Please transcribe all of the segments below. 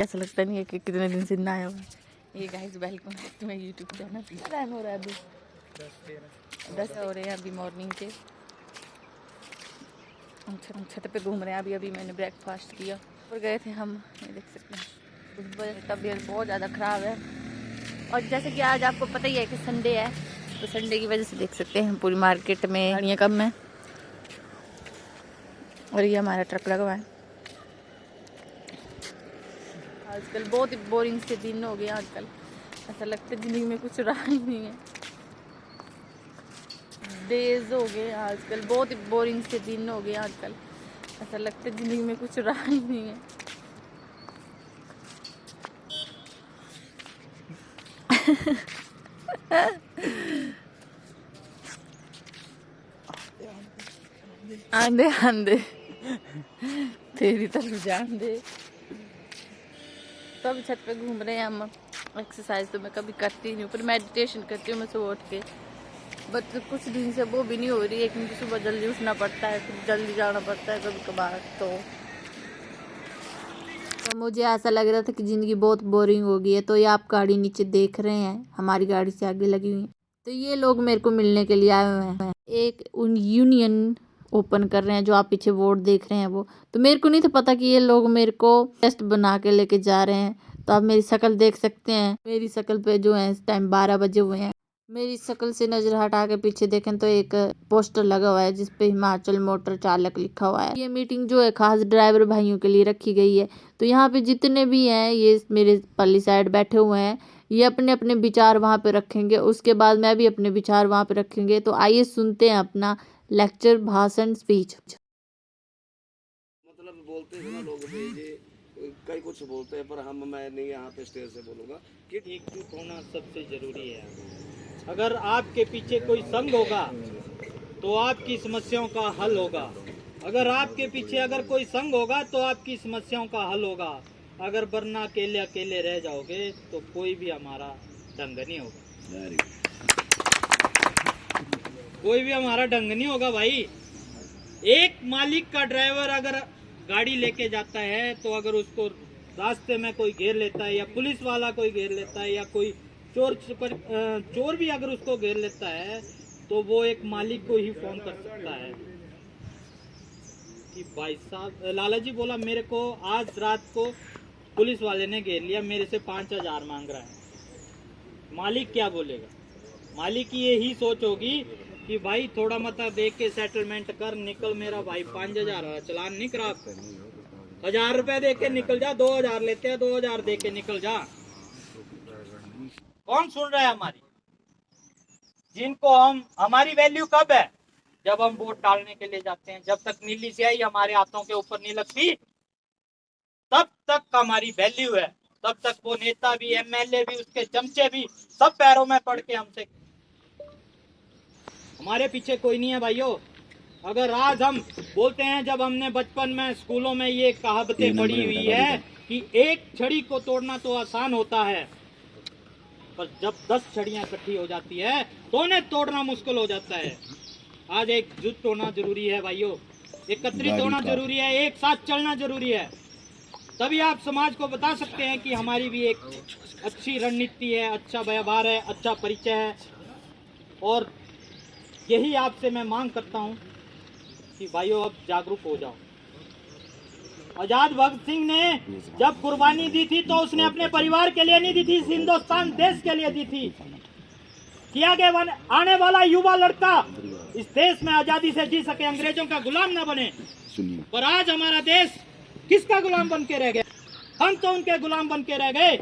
ऐसा लगता नहीं है कि कितने दिन से ना आया हुआ। ये guys welcome to my YouTube channel. Time हो रहा है अभी 10 हो रहे हैं अभी मॉर्निंग के। हम छत पे घूम रहे हैं। अभी मैंने ब्रेकफास्ट किया और गए थे हम। ये देख सकते हैं उस वजह से तबीयत बहुत ज़्यादा ख़राब है। और जैसे कि आज आपको पता ही है कि संडे है, तो संडे की वजह से देख सकते हैं पूरी मार्केट में गाड़ियाँ कम है। और ये हमारा ट्रक लगा हुआ है। आजकल बहुत ही बोरिंग से दिन हो गए। आजकल ऐसा लगता है ज़िंदगी में कुछ रहा ही नहीं है। डेज हो गए आजकल, बहुत ही बोरिंग से दिन हो गए। आजकल ऐसा लगता है ज़िंदगी में कुछ रहा ही नहीं है। आंधे आंधे तेरी तरफ जान दे। तो अभी छत पे घूम रहे हैं हम। एक्सरसाइज तो मैं कभी करती नहीं हूँ, पर मेडिटेशन करती हूँ मैं सुबह उठ के। बट कुछ दिन से वो भी नहीं हो रही है, क्योंकि सुबह जल्दी उठना पड़ता है, फिर जल्दी जाना पड़ता है कभी कभार। तो मुझे ऐसा लग रहा था कि ज़िंदगी बहुत बोरिंग हो गई है। तो ये आप गाड़ी नीचे देख रहे हैं, हमारी गाड़ी से आगे लगी हुई है। तो ये लोग मेरे को मिलने के लिए आए हुए हैं। एक उन यूनियन ओपन कर रहे हैं, जो आप पीछे बोर्ड देख रहे हैं वो। तो मेरे को नहीं था पता कि ये लोग मेरे को टेस्ट बना के लेके जा रहे हैं। तो आप मेरी शक्ल देख सकते हैं। मेरी शक्ल पे जो है इस टाइम 12 बजे हुए हैं। मेरी शक्ल से नजर हटा के पीछे देखें तो एक पोस्टर लगा हुआ है जिसपे हिमाचल मोटर चालक लिखा हुआ है। ये मीटिंग जो है खास ड्राइवर भाइयों के लिए रखी गई है। तो यहाँ पे जितने भी हैं ये मेरे पल्ली साइड बैठे हुए हैं, ये अपने अपने विचार वहाँ पे रखेंगे। उसके बाद मैं भी अपने विचार वहाँ पे रखेंगे। तो आइए सुनते हैं अपना लेक्चर, भाषण, स्पीच। मतलब बोलते हैं ना लोग कई कुछ बोलते हैं, पर मैं नहीं यहाँ पे स्टेज से बोलूँगा कि एकजुट होना सबसे जरूरी है। अगर आपके पीछे कोई संघ होगा तो आपकी समस्याओं का हल होगा। अगर आपके पीछे अगर कोई संघ होगा तो आपकी समस्याओं का हल होगा। अगर वरना अकेले अकेले रह जाओगे तो कोई भी हमारा ढंग नहीं होगा। कोई भी हमारा ढंग नहीं होगा भाई। एक मालिक का ड्राइवर अगर गाड़ी लेके जाता है तो अगर उसको रास्ते में कोई घेर लेता है, या पुलिस वाला कोई घेर लेता है, या कोई चोर भी अगर उसको घेर लेता है, तो वो एक मालिक को ही फोन कर सकता है कि भाई साहब, लाला जी बोला मेरे को आज रात को पुलिस वाले ने घेर लिया, मेरे से 5,000 मांग रहा है। मालिक क्या बोलेगा? मालिक की यही सोच होगी कि भाई थोड़ा मता देख के सेटलमेंट कर, निकल मेरा भाई। 5,000 चलान नहीं करा, 1,000 रुपए दे के निकल जा। 2,000 लेते हैं, 2,000 दे के निकल जा। कौन सुन रहा है हमारी? जिनको हमारी वैल्यू कब है? जब हम वोट डालने के लिए जाते हैं। जब तक नीली स्याही हमारे हाथों के ऊपर नहीं लगती, तब तक हमारी वैल्यू है। तब तक वो नेता भी, एमएलए भी, उसके चमचे भी सब पैरों में पड़ के हमसे, हमारे पीछे कोई नहीं है भाइयों। अगर आज हम बोलते हैं, जब हमने बचपन में स्कूलों में ये कहावतें पढ़ी हुई है कि एक छड़ी को तोड़ना तो आसान होता है, पर जब 10 छड़ियां इकट्ठी हो जाती है तो उन्हें तोड़ना मुश्किल हो जाता है। आज एकजुट होना जरूरी है भाइयों, एकत्रित होना जरूरी है, एक साथ चलना जरूरी है। तभी आप समाज को बता सकते हैं कि हमारी भी एक अच्छी रणनीति है, अच्छा व्यवहार है, अच्छा परिचय है। और यही आपसे मैं मांग करता हूं कि भाइयों अब जागरूक हो जाओ। आजाद भगत सिंह ने जब कुर्बानी दी थी तो उसने अपने परिवार के लिए नहीं दी थी, हिंदुस्तान देश के लिए दी थी। किया कि आने वाला युवा लड़का इस देश में आजादी से जी सके, अंग्रेजों का गुलाम न बने। पर आज हमारा देश किसका गुलाम बन के रह गया? हम तो उनके गुलाम बन के रह गए।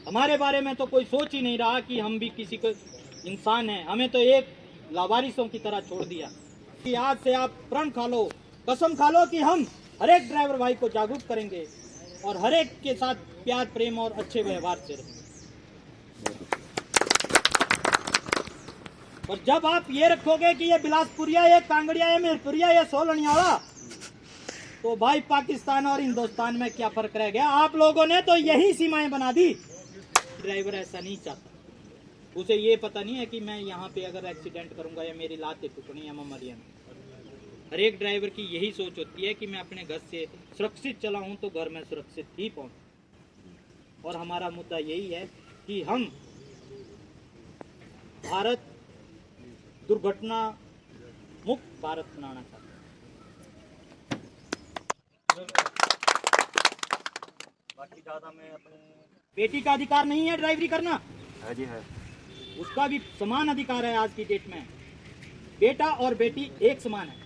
हमारे बारे में तो कोई सोच ही नहीं रहा कि हम भी किसी को इंसान हैं। हमें तो एक लावारिसों की तरह छोड़ दिया। कि आज से आप प्रण खा लो, कसम खा लो कि हम हर एक ड्राइवर भाई को जागरूक करेंगे और हर एक के साथ प्यार, प्रेम और अच्छे व्यवहार से रहेंगे। और जब आप ये रखोगे कि ये बिलासपुरिया, ये कांगड़िया, ये मीरपुरिया, ये सोलनियाला, तो भाई पाकिस्तान और हिंदुस्तान में क्या फर्क रह गया? आप लोगों ने तो यही सीमाएं बना दी। ड्राइवर ऐसा नहीं चाहता। उसे ये पता नहीं है कि मैं यहाँ पे अगर एक्सीडेंट करूंगा या मेरी लात टूटनी है, मैं मर जाऊंगा। हर एक ड्राइवर की यही सोच होती है कि मैं अपने घर से सुरक्षित चला हूं तो घर में सुरक्षित ही पहुंचूं। और हमारा मुद्दा यही है कि हम भारत दुर्घटना मुक्त भारत बनाना चाहते हैं। बाकी ज्यादा मैं अपने बेटी का अधिकार नहीं है ड्राइवरी करना है जी है। उसका भी समान अधिकार है। आज की डेट में बेटा और बेटी एक समान है।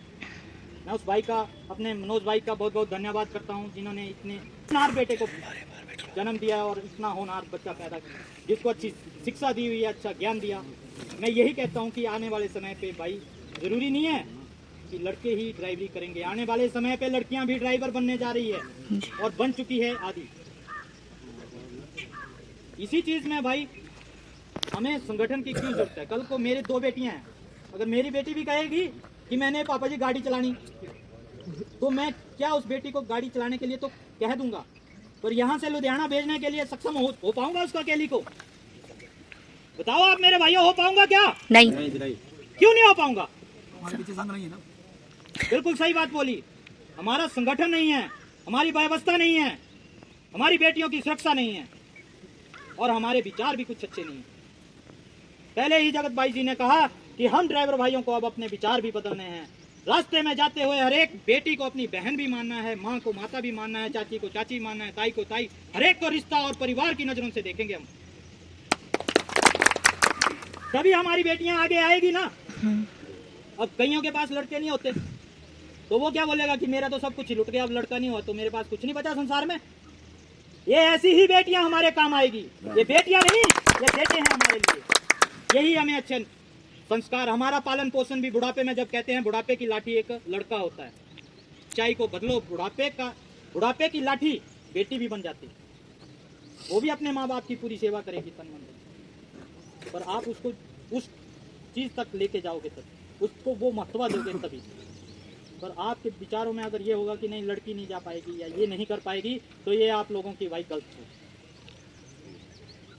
मैं उस भाई का, अपने मनोज भाई का बहुत बहुत धन्यवाद करता हूं जिन्होंने इतने होनहार बेटे को जन्म दिया और इतना होनहार बच्चा पैदा किया, जिसको अच्छी शिक्षा दी हुई है, अच्छा ज्ञान दिया। मैं यही कहता हूं कि आने वाले समय पे भाई जरूरी नहीं है कि लड़के ही ड्राइवरी करेंगे। आने वाले समय पे लड़कियां भी ड्राइवर बनने जा रही है और बन चुकी है आदि। इसी चीज में भाई हमें संगठन की क्यों जरूरत है। कल को मेरी 2 बेटियां हैं, अगर मेरी बेटी भी कहेगी कि मैंने पापा जी गाड़ी चलानी, तो मैं क्या उस बेटी को गाड़ी चलाने के लिए तो कह दूंगा, पर यहाँ से लुधियाना भेजने के लिए सक्षम हो पाऊंगा उसका अकेली को? बताओ आप मेरे भाइयों, हो पाऊंगा क्या? नहीं। क्यों नहीं हो पाऊंगा? बिल्कुल सही बात बोली। हमारा संगठन नहीं है, हमारी व्यवस्था नहीं है, हमारी बेटियों की सुरक्षा नहीं है और हमारे विचार भी कुछ अच्छे नहीं है। पहले ही जगत भाई जी ने कहा कि हम ड्राइवर भाइयों को अब अपने विचार भी बदलने हैं। रास्ते में जाते हुए हर एक बेटी को अपनी बहन भी मानना है, माँ को माता भी मानना है, चाची को चाची मानना है, ताई को ताई, हर एक को रिश्ता और परिवार की नजरों से देखेंगे हम। तभी हमारी बेटियां आगे आएगी ना। अब कईयों के पास लड़के नहीं होते तो वो क्या बोलेगा कि मेरा तो सब कुछ ही लुट गया, अब लड़का नहीं हुआ तो मेरे पास कुछ नहीं बचा संसार में। ये ऐसी ही बेटियां हमारे काम आएगी। ये बेटियां नहीं, ये बेटे हैं हमारे लिए। यही हमें अच्छे संस्कार, हमारा पालन पोषण भी बुढ़ापे में, जब कहते हैं बुढ़ापे की लाठी एक लड़का होता है, चाय को बदलो, बुढ़ापे की लाठी बेटी भी बन जाती है। वो भी अपने माँ बाप की पूरी सेवा करेगी तन मन से, पर आप उसको उस चीज तक लेके जाओगे तब, उसको वो महत्व दोगे तभी। पर आपके विचारों में अगर ये होगा कि नहीं लड़की नहीं जा पाएगी या ये नहीं कर पाएगी, तो ये आप लोगों की भाई गलत है।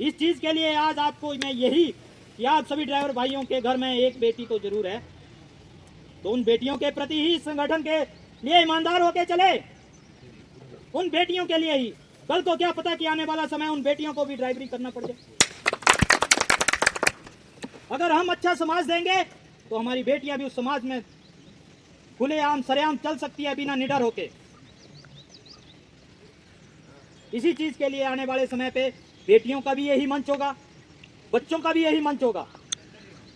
इस चीज के लिए आज आपको मैं यही कि आप सभी ड्राइवर भाइयों के घर में एक बेटी तो जरूर है, तो उन बेटियों के प्रति ही संगठन के लिए ईमानदार होके चले, उन बेटियों के लिए ही। कल को क्या पता कि आने वाला समय उन बेटियों को भी ड्राइवरी करना पड़ जाए। अगर हम अच्छा समाज देंगे तो हमारी बेटियां भी उस समाज में खुलेआम सरेआम चल सकती है बिना निडर होके। इसी चीज के लिए आने वाले समय पे बेटियों का भी यही मंच होगा, बच्चों का भी यही मंच होगा।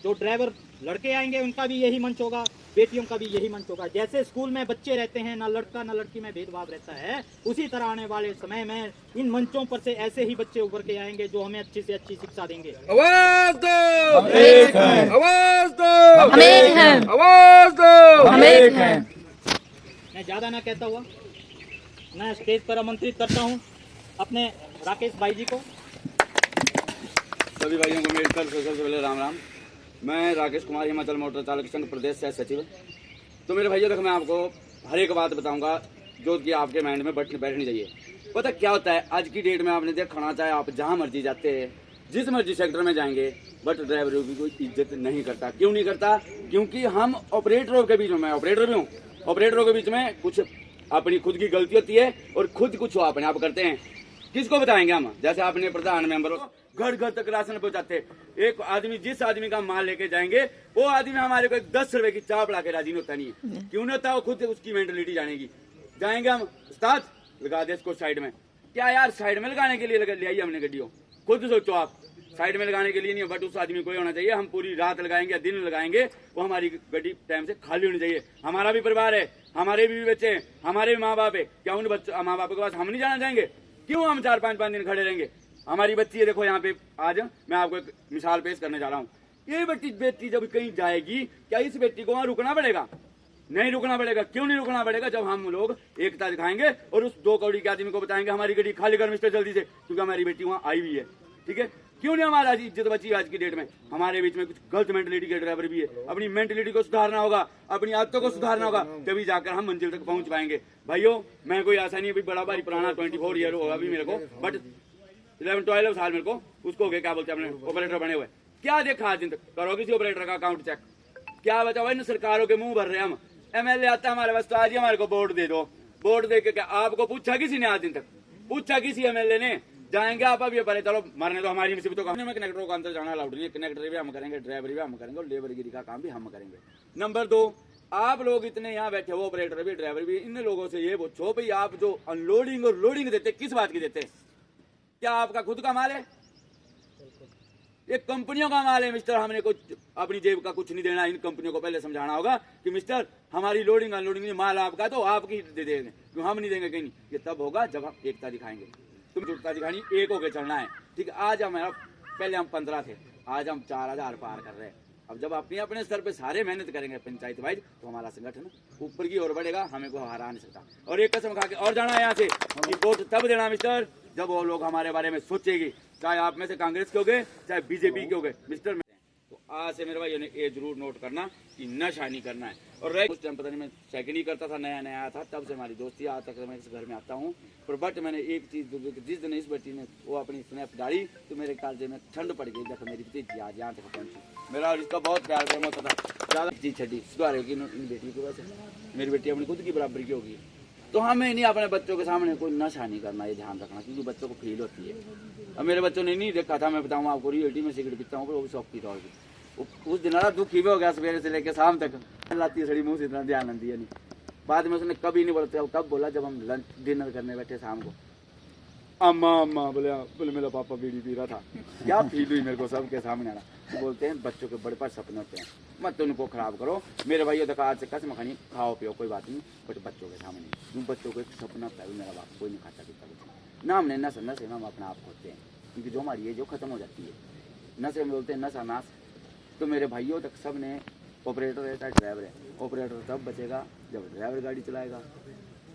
जो ड्राइवर लड़के आएंगे उनका भी यही मंच होगा, बेटियों का भी यही मंच होगा। जैसे स्कूल में बच्चे रहते हैं, ना लड़का ना लड़की में भेदभाव रहता है, उसी तरह आने वाले समय में इन मंचों पर से ऐसे ही बच्चे उभर के आएंगे जो हमें अच्छी से अच्छी शिक्षा देंगे। आवाज दो, हम एक हैं। आवाज दो, हम एक हैं। आवाज दो, हम एक हैं। मैं ज्यादा ना कहता हुआ मैं स्टेज पर आमंत्रित करता हूँ अपने राकेश भाई जी को। सभी भाइयों को मेरी तरफ से सबसे पहले राम राम। मैं राकेश कुमार, हिमाचल मोटर चालक संघ प्रदेश से सचिव। तो मेरे भैया देखो, मैं आपको हर एक बात बताऊंगा जो कि आपके माइंड में बैठनी चाहिए। पता क्या होता है, आज की डेट में आपने देखना, चाहे आप जहां मर्जी जाते हैं, जिस मर्जी सेक्टर में जाएंगे, बट ड्राइवरों की कोई इज्जत नहीं करता। क्यों नहीं करता? क्योंकि हम ऑपरेटरों के बीच में, मैं ऑपरेटर भी हूँ, ऑपरेटरों के बीच में कुछ अपनी खुद की गलती होती है और खुद कुछ अपने आप करते हैं। किसको बताएंगे हम? जैसे आपने प्रधान मेंबर घर घर तक राशन पहुंचाते। एक आदमी, जिस आदमी का माल लेके जाएंगे, वो आदमी हमारे को 10 रुपए की चाप ला के राजी नहीं होता। नहीं है, क्यों नहीं होता? वो खुद उसकी मेंटलिटी जानेगी। जाएंगे हम, उस्ताद लगा दे इसको साइड में। क्या यार, साइड में लगाने के लिए ले आई हमने गड्डियों? खुद सोचो आप, साइड में लगाने के लिए नहीं है, बट उस आदमी को होना चाहिए हम पूरी रात लगाएंगे या दिन लगाएंगे, वो हमारी गड्डी टाइम से खाली होनी चाहिए। हमारा भी परिवार है, हमारे भी बच्चे हैं, हमारे भी माँ बाप है। क्या उन बच्चों माँ बाप के पास हम नहीं जाना चाहेंगे? क्यों हम 4-5 दिन खड़े रहेंगे? हमारी बच्ची है, देखो यहाँ पे। आज मैं आपको एक मिसाल पेश करने जा रहा हूँ। ये बेटी जब कहीं जाएगी, क्या इस बेटी को वहां रुकना पड़ेगा? नहीं रुकना पड़ेगा। क्यों नहीं रुकना पड़ेगा? जब हम लोग एकता दिखाएंगे और उस 2 कौड़ी के आदमी को बताएंगे हमारी गड्डी खाली कर मिस्टर जल्दी से, क्योंकि हमारी बेटी वहां आई हुई है। ठीक है, क्यों नहीं हमारा इज्जत बची आज की डेट में? हमारे बीच में कुछ गलत मेंटलिटी के ड्राइवर भी है। अपनी मेंटलिटी को सुधारना होगा, अपनी आदतों को सुधारना होगा, तभी जाकर हम मंजिल तक पहुंच पाएंगे। भाइयों, मैं कोई ऐसा नहीं है बड़ा भारी पुराना 24 ईयर होगा अभी मेरे को, बट 11-12 साल मेरे को उसको हो गया, क्या बोलते हैं, अपने ऑपरेटर बने हुए। क्या देखा आज दिन तक? करो किसी ऑपरेटर का अकाउंट चेक, क्या बचा हुआ? इन सरकारों के मुंह भर रहे हम। MLA आता है हमारे पास तो आज ही हमारे को वोट दे दो। वोट दे के क्या आपको पूछा किसी ने? आज दिन तक पूछा किसी MLA ने? जाएंगे आप अब ये परे चलो मरने तो हमारी मुसीबतों का। कनेक्टरों का अंदर जाना अलाउड नहीं है। कनेक्टर भी हम करेंगे, ड्राइवर भी हम करेंगे और लेबरगिरी का काम भी हम करेंगे। नंबर 2, आप लोग इतने यहाँ बैठे हो, ऑपरेटर भी ड्राइवर भी, इन लोगों से ये पूछो भाई आप जो अनलोडिंग और लोडिंग देते किस बात की देते? क्या आपका खुद का माल है? ये कंपनियों का माल है मिस्टर। हमने कुछ अपनी जेब का कुछ नहीं देना। इन कंपनियों को पहले समझाना होगा कि मिस्टर हमारी लोडिंग अनलोडिंग माल आपका तो आपकी दे देंगे, क्यों हम नहीं देंगे कहीं नहीं। ये तब होगा जब हम एकता दिखाएंगे। तुम जुटता दिखानी, एक होके चलना है, ठीक है। आज हमारा पहले हम 15 थे, आज हम 4000 पार कर रहे हैं। अब जब अपने अपने स्तर पे सारे मेहनत करेंगे पंचायत वाइज तो हमारा संगठन ऊपर की ओर बढ़ेगा, हमें को हरा नहीं सकता। और एक कसम खा के और जाना है यहाँ से कि वोट तब देना मिस्टर जब वो लोग हमारे बारे में सोचेगी, चाहे आप में से कांग्रेस के हो गए चाहे बीजेपी के हो गए मिस्टर। तो आज से मेरे भाई ने ये जरूर नोट करना कि नशा नहीं करना है। और उस टाइम पता नहीं मैं सेकंड ही करता था, नया नया आया था, तब से हमारी दोस्ती आज तक मैं इस घर में आता हूँ। पर बट मैंने एक चीज जिस दिन इस बेटी ने वो अपनी स्नैप डाली तो मेरे कालजे में ठंड पड़ गई। जब मेरी भतीजी आज यहाँ तक पहुंची, मेरा और इसका बहुत प्यार प्रेम होता था। ज्यादा जी छठी सुधार होगी इन बेटी की वजह से। मेरी बेटी अपनी खुद की बराबरी की होगी। तो हमें नहीं अपने बच्चों के सामने कोई नशा नहीं करना, ये ध्यान रखना, क्योंकि बच्चों को फील होती है। अब मेरे बच्चों ने नहीं देखा था, मैं बताऊँ आपको, रियलिटी में सिगरेट पीता हूँ, वो भी शौक की तौर पर। उस दिन दुखी भी हो गया सवेरे से लेकर शाम तक, लाती सड़ी मुँह से इतना ध्यान नहीं दिया। नहीं बाद में उसने कभी नहीं बोलते। कब बोला? जब हम लंच डिनर करने बैठे शाम को, अम्मा अम्मा बोले मेरा पापा बीड़ी पी रहा था। क्या फील हुई मेरे को सबके सामने आना। तो बोलते हैं बच्चों के बड़े पास सपने होते हैं, मत उनको खराब करो। मेरे भाइयों देखा आज से कसम खानी, खाओ पियो कोई बात नहीं, बट बच्चों के सामने नहीं। बच्चों को एक सपना होता है, मेरा बाप कोई नहीं खाता पीता कुछ ना। हमने नशा नशे में हम अपना आप खोते हैं, क्योंकि जो हमारी एज जो खत्म हो जाती है। नशे में बोलते हैं नशा नाश। तो मेरे भाइयों तक सब ने, ऑपरेटर है चाहे ड्राइवर है, ऑपरेटर तब बचेगा जब ड्राइवर गाड़ी चलाएगा,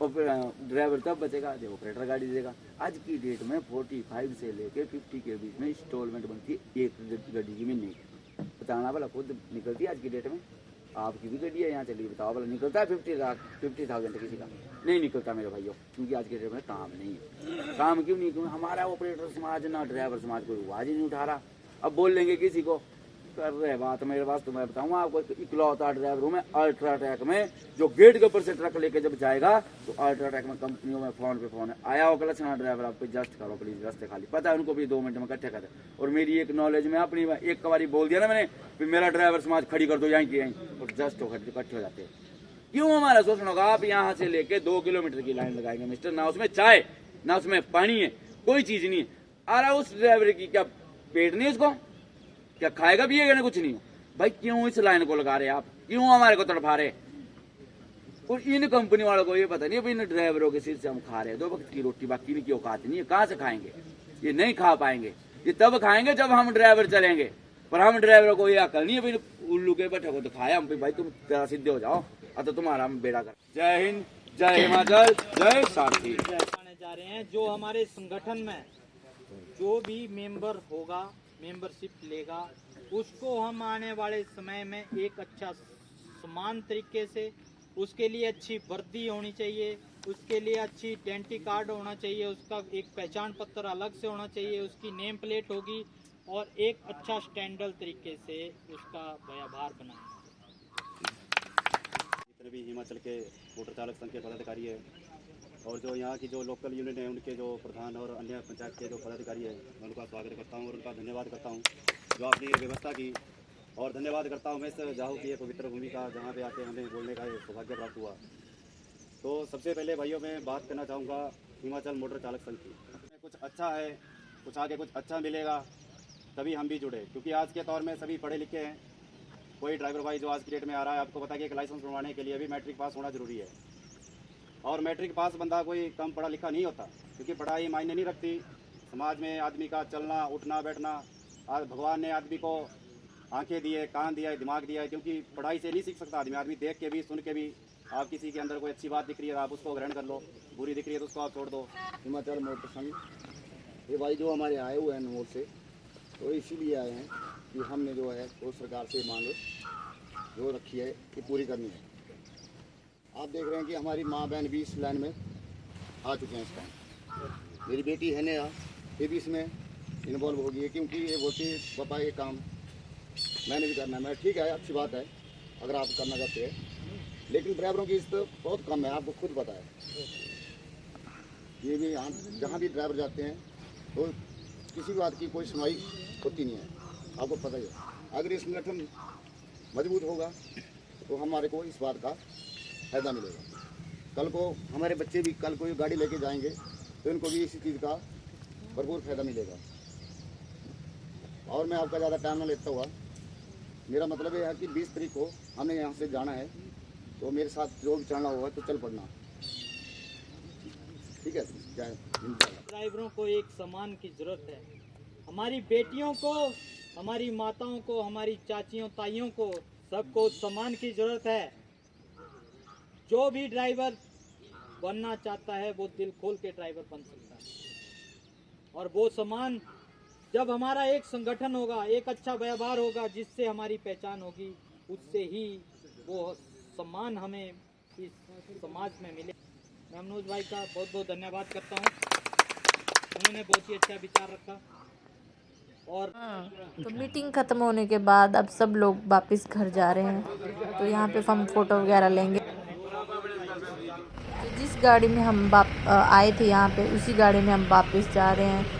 ड्राइवर तब बचेगा जब ऑपरेटर गाड़ी देगा। आज की डेट में 45 से लेके 50 के बीच में इंस्टॉलमेंट बनती है एक गाड़ी की महीने की। बताना भला खुद निकलती है आज की डेट में? आपकी भी गाड़ी है यहाँ चलिए, बताओ भला निकलता है 50,000 किसी का? नहीं निकलता मेरे भाइयों, क्योंकि आज के डेट में काम नहीं है। काम क्यों नहीं? क्योंकि हमारा ऑपरेटर समाज ना ड्राइवर समाज कोई आवाज ही नहीं उठा रहा। अब बोल लेंगे किसी को कर रहे बात मेरे पास, तो मैं बताऊंगा आपको इकलौता ड्राइवर हूँ मैं अल्ट्राटेक में, जो गेट के ऊपर से ट्रक लेके जब जाएगा तो अल्ट्राटेक में कंपनियों में फोन पे फोन है, आया हो गलत ना ड्राइवर आपको जस्ट करो प्लीज, रास्ते खाली। पता है उनको भी 2 मिनट में इकट्ठे कर। और मेरी एक नॉलेज में अपनी एक बारी बोल दिया ना मैंने, फिर मेरा ड्राइवर समाज खड़ी कर दो यहीं की यहीं, और जस्ट इकट्ठे हो जाते हैं। क्यों हमारा सोचना होगा? आप यहाँ से लेके 2 किलोमीटर की लाइन लगाएंगे मिस्टर, ना उसमें चाय ना उसमें पानी है, कोई चीज नहीं है। आ रहा उस ड्राइवर की क्या पेट नहीं उसको? क्या खाएगा पिएगा ना? कुछ नहीं हो भाई। क्यों इस लाइन को लगा रहे आप? क्यों हमारे को तड़फा रहे? और इन कंपनी वालों को ये पता नहीं है इन ड्राइवरों के सिर से हम खा रहे हैं 2 वक्त की रोटी, बाकी नहीं की औकात नहीं है। कहाँ से खाएंगे? ये नहीं खा पाएंगे। ये तब खाएंगे जब हम ड्राइवर चलेंगे, पर हम ड्राइवरों को ये अकल नहीं है भाई। उल्लू के बैठे को दिखाया हम भाई तुम तेरा सीधे हो जाओ, तो तुम्हारा हम बेड़ा कर। जय हिंद, जय हिमाचल, जय साथी। जा रहे हैं जो हमारे संगठन में जो भी मेंबर होगा, मेंबरशिप लेगा, उसको हम आने वाले समय में एक अच्छा समान तरीके से, उसके लिए अच्छी वर्दी होनी चाहिए, उसके लिए अच्छी आइडेंटिटी कार्ड होना चाहिए, उसका एक पहचान पत्र अलग से होना चाहिए, उसकी नेम प्लेट होगी, और एक अच्छा स्टैंडर्ड तरीके से उसका व्यवहार बनाएंगे। जितने भी हिमाचल के मोटर चालक संघ के पदाधिकारी है और जो यहाँ की जो लोकल यूनियन है उनके जो प्रधान और अन्य पंचायत के जो पदाधिकारी है, मैं उनका स्वागत करता हूँ और उनका धन्यवाद करता हूँ जो आपने ये व्यवस्था की। और धन्यवाद करता हूँ मैं इस जाहू की पवित्र भूमि का, जहाँ पे आके हमें बोलने का सौभाग्य प्राप्त हुआ। तो सबसे पहले भाइयों मैं बात करना चाहूँगा हिमाचल मोटर चालक संघ की। कुछ अच्छा है, कुछ आगे कुछ अच्छा मिलेगा तभी हम भी जुड़े, क्योंकि आज के दौर में सभी पढ़े लिखे हैं। कोई ड्राइवर भाई जो आज की डेट में आ रहा है, आपको पता है कि एक लाइसेंस बनवाने के लिए भी मैट्रिक पास होना जरूरी है। और मैट्रिक पास बंदा कोई कम पढ़ा लिखा नहीं होता, क्योंकि पढ़ाई मायने नहीं रखती। समाज में आदमी का चलना उठना बैठना, आज भगवान ने आदमी को आंखें दी है, कान दिया है, दिमाग दिया है, क्योंकि पढ़ाई से नहीं सीख सकता आदमी। आदमी देख के भी, सुन के भी, आप किसी के अंदर कोई अच्छी बात दिख रही है आप उसको ग्रहण कर लो, बुरी दिख रही है तो उसको आप छोड़ दो। हिमाचल मोटर संघ ये भाई जो हमारे आए हुए हैं नोट से, तो इसीलिए आए हैं कि हमने जो है वो सरकार से मांग जो रखी है कि पूरी करनी है। आप देख रहे हैं कि हमारी माँ बहन भी इस लाइन में आ चुके हैं इस टाइम। मेरी बेटी है नया, ये भी इसमें इन्वॉल्व हो गई है, क्योंकि ये बोलती है पापा ये काम मैंने भी करना है। मैं ठीक है, अच्छी बात है अगर आप करना चाहते हैं, लेकिन ड्राइवरों की इज्जत बहुत कम है, आपको खुद पता है। ये भी जहाँ भी ड्राइवर जाते हैं तो किसी बात की कोई सुनवाई होती नहीं है, आपको पता ही है। अगर ये संगठन मजबूत होगा तो हमारे को इस बात का फायदा मिलेगा। कल को हमारे बच्चे भी कल कोई गाड़ी लेके जाएंगे तो इनको भी इसी चीज़ का भरपूर फायदा मिलेगा। और मैं आपका ज़्यादा टाइम न लेता हुआ, मेरा मतलब ये है कि 20 तारीख को हमें यहाँ से जाना है, तो मेरे साथ जो भी चलना होगा तो चल पड़ना, ठीक है। क्या ड्राइवरों को एक सम्मान की जरूरत है। हमारी बेटियों को, हमारी माताओं को, हमारी चाचियों ताइयों को, सबको सम्मान की जरूरत है। जो भी ड्राइवर बनना चाहता है वो दिल खोल के ड्राइवर बन सकता है। और वो सम्मान जब हमारा एक संगठन होगा, एक अच्छा व्यवहार होगा, जिससे हमारी पहचान होगी, उससे ही वो सम्मान हमें इस समाज में मिले। मैं मनोज भाई का बहुत बहुत धन्यवाद करता हूँ, उन्होंने बहुत ही अच्छा विचार रखा। और तो मीटिंग ख़त्म होने के बाद अब सब लोग वापस घर जा रहे हैं। तो यहाँ पे हम फ़ोटो वगैरह लेंगे। तो जिस गाड़ी में हम आए थे यहाँ पे, उसी गाड़ी में हम वापस जा रहे हैं।